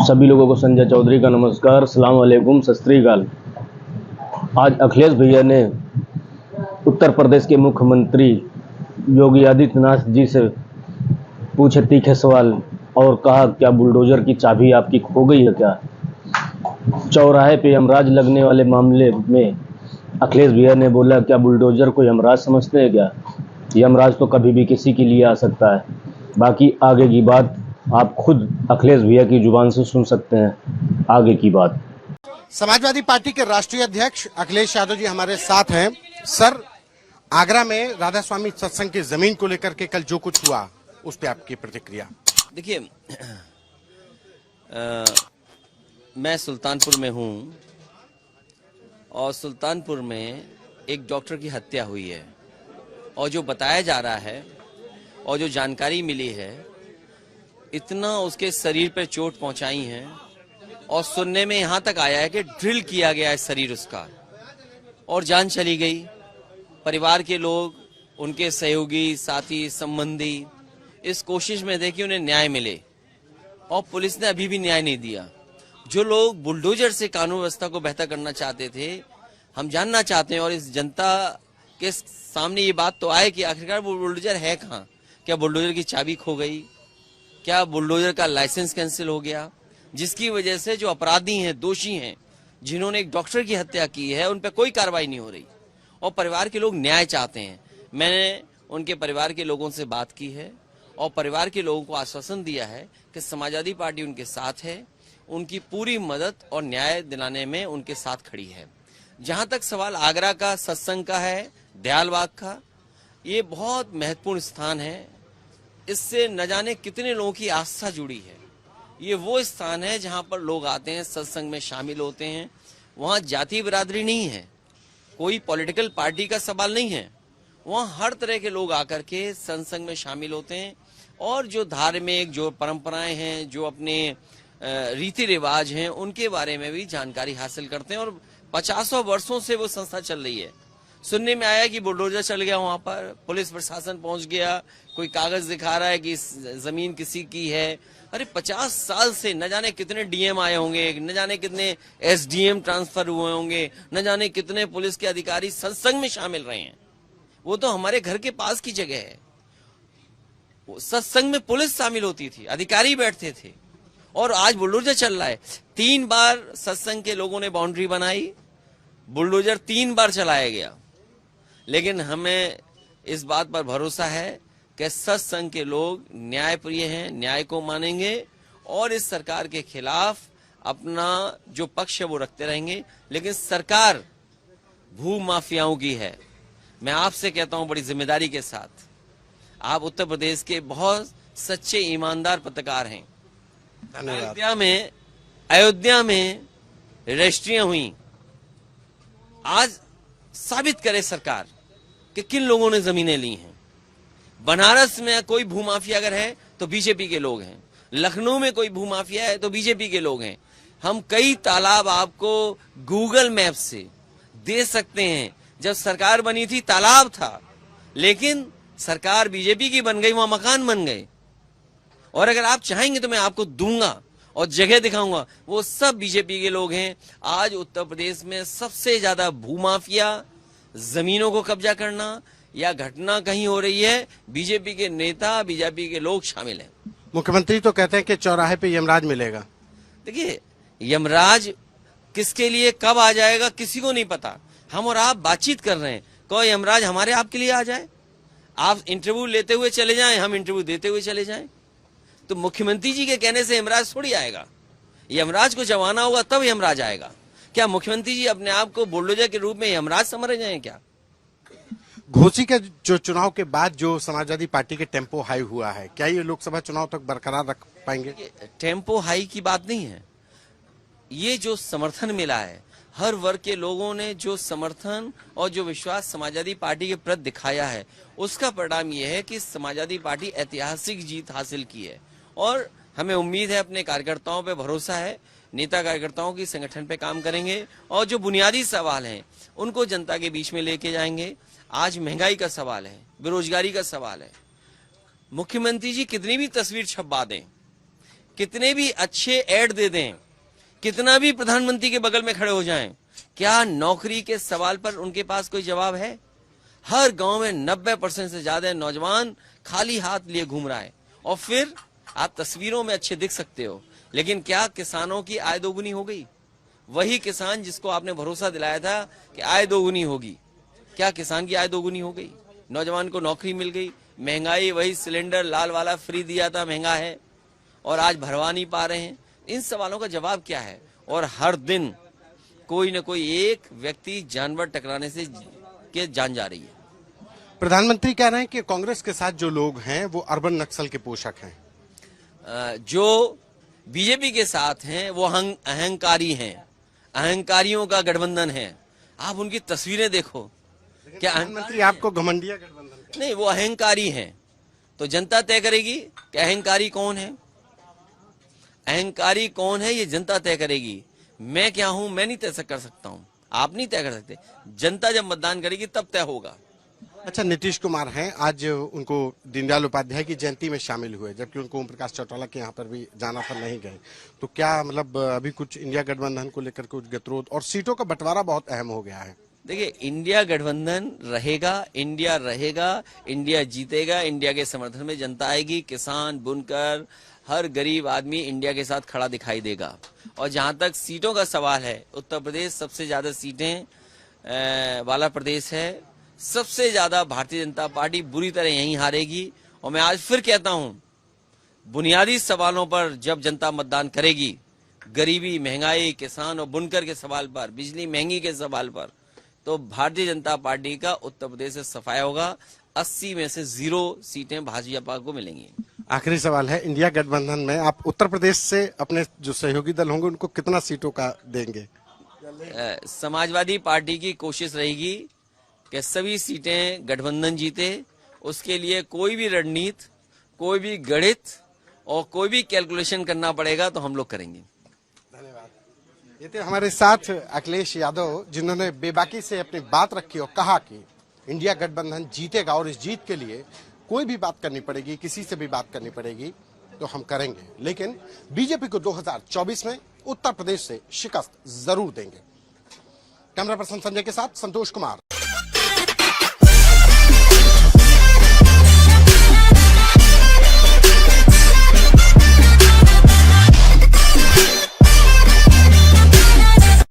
सभी लोगों को संजय चौधरी का नमस्कार, सलाम वालेकुम, सत श्री अकाल। आज अखिलेश भैया ने उत्तर प्रदेश के मुख्यमंत्री योगी आदित्यनाथ जी से पूछे तीखे सवाल और कहा, क्या बुलडोजर की चाबी आपकी खो गई है क्या? चौराहे पे यमराज लगने वाले मामले में अखिलेश भैया ने बोला, क्या बुलडोजर को यमराज समझते हैं क्या? यमराज तो कभी भी किसी के लिए आ सकता है। बाकी आगे की बात आप खुद अखिलेश भैया की जुबान से सुन सकते हैं। आगे की बात। समाजवादी पार्टी के राष्ट्रीय अध्यक्ष अखिलेश यादव जी हमारे साथ हैं। सर, आगरा में राधा स्वामी सत्संग की जमीन को लेकर के कल जो कुछ हुआ उस पर आपकी प्रतिक्रिया? देखिए, मैं सुल्तानपुर में हूँ और सुल्तानपुर में एक डॉक्टर की हत्या हुई है और जो बताया जा रहा है और जो जानकारी मिली है, इतना उसके शरीर पर चोट पहुंचाई है और सुनने में यहाँ तक आया है कि ड्रिल किया गया है शरीर उसका और जान चली गई। परिवार के लोग, उनके सहयोगी, साथी, संबंधी इस कोशिश में थे कि उन्हें न्याय मिले और पुलिस ने अभी भी न्याय नहीं दिया। जो लोग बुलडोजर से कानून व्यवस्था को बेहतर करना चाहते थे, हम जानना चाहते हैं और इस जनता के सामने ये बात तो आए कि आखिरकार वो बुलडोजर है कहाँ? क्या बुलडोजर की चाबी खो गई? क्या बुलडोजर का लाइसेंस कैंसिल हो गया? जिसकी वजह से जो अपराधी हैं, दोषी हैं, जिन्होंने एक डॉक्टर की हत्या की है, उन पर कोई कार्रवाई नहीं हो रही और परिवार के लोग न्याय चाहते हैं। मैंने उनके परिवार के लोगों से बात की है और परिवार के लोगों को आश्वासन दिया है कि समाजवादी पार्टी उनके साथ है, उनकी पूरी मदद और न्याय दिलाने में उनके साथ खड़ी है। जहां तक सवाल आगरा का सत्संग का है, दयालबाग का, ये बहुत महत्वपूर्ण स्थान है। इससे न जाने कितने लोगों की आस्था जुड़ी है। ये वो स्थान है जहां पर लोग आते हैं, सत्संग में शामिल होते हैं। वहां जाति बिरादरी नहीं है, कोई पॉलिटिकल पार्टी का सवाल नहीं है। वहां हर तरह के लोग आकर के सत्संग में शामिल होते हैं और जो धार्मिक, जो परंपराएं हैं, जो अपने रीति रिवाज हैं, उनके बारे में भी जानकारी हासिल करते हैं और 50 वर्षों से वो संस्था चल रही है। सुनने में आया कि बुलडोजर चल गया, वहां पर पुलिस प्रशासन पहुंच गया, कोई कागज दिखा रहा है कि जमीन किसी की है। अरे 50 साल से न जाने कितने डीएम आए होंगे, न जाने कितने एसडीएम ट्रांसफर हुए होंगे, न जाने कितने पुलिस के अधिकारी सत्संग में शामिल रहे हैं। वो तो हमारे घर के पास की जगह है। सत्संग में पुलिस शामिल होती थी, अधिकारी बैठते थे और आज बुलडोजर चल रहा है। 3 बार सत्संग के लोगों ने बाउंड्री बनाई, बुलडोजर 3 बार चलाया गया, लेकिन हमें इस बात पर भरोसा है कि सत्संग के लोग न्यायप्रिय हैं, न्याय को मानेंगे और इस सरकार के खिलाफ अपना जो पक्ष है वो रखते रहेंगे। लेकिन सरकार भू माफियाओं की है। मैं आपसे कहता हूं बड़ी जिम्मेदारी के साथ, आप उत्तर प्रदेश के बहुत सच्चे ईमानदार पत्रकार हैं। अयोध्या में रजिस्ट्रियां हुई, आज साबित करे सरकार कि किन लोगों ने जमीनें ली हैं। बनारस में कोई भूमाफिया अगर है तो बीजेपी के लोग हैं, लखनऊ में कोई भूमाफिया है तो बीजेपी के लोग हैं। हम कई तालाब आपको गूगल मैप से दे सकते हैं। जब सरकार बनी थी तालाब था, लेकिन सरकार बीजेपी की बन गई, वहां मकान बन गए। और अगर आप चाहेंगे तो मैं आपको दूंगा और जगह दिखाऊंगा, वो सब बीजेपी के लोग हैं। आज उत्तर प्रदेश में सबसे ज्यादा भूमाफिया, जमीनों को कब्जा करना या घटना कहीं हो रही है, बीजेपी के नेता, बीजेपी के लोग शामिल हैं। मुख्यमंत्री तो कहते हैं कि चौराहे पे यमराज मिलेगा। देखिए, यमराज किसके लिए कब आ जाएगा किसी को नहीं पता। हम और आप बातचीत कर रहे हैं, कोई यमराज हमारे आपके लिए आ जाए, आप इंटरव्यू लेते हुए चले जाएं, हम इंटरव्यू देते हुए चले जाएं, तो मुख्यमंत्री जी के कहने से यमराज थोड़ी आएगा। यमराज को जब आना होगा तब यमराज आएगा। क्या मुख्यमंत्री जी अपने आप को बुलडोजर के रूप में यमराज समझ रहे हैं क्या? घोसी के जो चुनाव के बाद जो समाजवादी पार्टी के टेम्पो हाई हुआ है, क्या ये लोकसभा चुनाव तक बरकरार रख पाएंगे? टेम्पो हाई की बात नहीं है, ये जो समर्थन मिला है, हर वर्ग के लोगों ने जो समर्थन और जो विश्वास समाजवादी पार्टी के प्रति दिखाया है, उसका परिणाम यह है कि समाजवादी पार्टी ऐतिहासिक जीत हासिल की है। और हमें उम्मीद है, अपने कार्यकर्ताओं पे भरोसा है, नेता कार्यकर्ताओं की संगठन पे काम करेंगे और जो बुनियादी सवाल हैं उनको जनता के बीच में लेके जाएंगे। आज महंगाई का सवाल है, बेरोजगारी का सवाल है। मुख्यमंत्री जी कितनी भी तस्वीर छपवा दें, कितने भी अच्छे ऐड दे दें, कितना भी प्रधानमंत्री के बगल में खड़े हो जाएं, क्या नौकरी के सवाल पर उनके पास कोई जवाब है? हर गांव में 90% से ज्यादा नौजवान खाली हाथ लिए घूम रहा है। और फिर आप तस्वीरों में अच्छे दिख सकते हो, लेकिन क्या किसानों की आय दोगुनी हो गई? वही किसान जिसको आपने भरोसा दिलाया था कि आय दोगुनी होगी, क्या किसान की आय दोगुनी हो गई? नौजवान को नौकरी मिल गई, महंगाई वही सिलेंडर लाल वाला फ्री दिया था महंगा है और आज भरवा नहीं पा रहे हैं। इन सवालों का जवाब क्या है? और हर दिन कोई न कोई एक व्यक्ति जानवर टकराने से के जान जा रही है। प्रधानमंत्री कह रहे हैं कि कांग्रेस के साथ जो लोग हैं वो अर्बन नक्सल के पोषक हैं। जो बीजेपी के साथ हैं वो अहंकारी हैं, अहंकारियों का गठबंधन है। आप उनकी तस्वीरें देखो, क्या प्रधानमंत्री आपको घमंडिया गठबंधन? नहीं, वो अहंकारी हैं। तो जनता तय करेगी कि अहंकारी कौन है। अहंकारी कौन है ये जनता तय करेगी। मैं क्या हूं मैं नहीं तय कर सकता हूं, आप नहीं तय कर सकते। जनता जब मतदान करेगी तब तय होगा। अच्छा, नीतीश कुमार हैं, आज उनको दीनदयाल उपाध्याय की जयंती में शामिल हुए, जबकि उनको ओम प्रकाश चौटाला के यहाँ पर भी जाना पर नहीं गए। तो क्या मतलब अभी कुछ इंडिया गठबंधन को लेकर कुछ गतिरोध और सीटों का बंटवारा बहुत अहम हो गया है? देखिए, इंडिया गठबंधन रहेगा, इंडिया रहेगा, इंडिया जीतेगा। इंडिया के समर्थन में जनता आएगी, किसान, बुनकर, हर गरीब आदमी इंडिया के साथ खड़ा दिखाई देगा। और जहां तक सीटों का सवाल है, उत्तर प्रदेश सबसे ज्यादा सीटें वाला प्रदेश है। सबसे ज्यादा भारतीय जनता पार्टी बुरी तरह यहीं हारेगी। और मैं आज फिर कहता हूं, बुनियादी सवालों पर जब जनता मतदान करेगी, गरीबी, महंगाई, किसान और बुनकर के सवाल पर, बिजली महंगी के सवाल पर, तो भारतीय जनता पार्टी का उत्तर प्रदेश से सफाया होगा। 80 में से 0 सीटें भाजपा को मिलेंगी। आखिरी सवाल है, इंडिया गठबंधन में आप उत्तर प्रदेश से अपने जो सहयोगी दल होंगे उनको कितना सीटों का देंगे? समाजवादी पार्टी की कोशिश रहेगी कि सभी सीटें गठबंधन जीते। उसके लिए कोई भी रणनीति, कोई भी गणित और कोई भी कैलकुलेशन करना पड़ेगा तो हम लोग करेंगे। ये थे हमारे साथ अखिलेश यादव, जिन्होंने बेबाकी से अपनी बात रखी और कहा कि इंडिया गठबंधन जीतेगा और इस जीत के लिए कोई भी बात करनी पड़ेगी, किसी से भी बात करनी पड़ेगी तो हम करेंगे, लेकिन बीजेपी को 2024 में उत्तर प्रदेश से शिकस्त जरूर देंगे। कैमरा पर्सन संजय के साथ संतोष कुमार।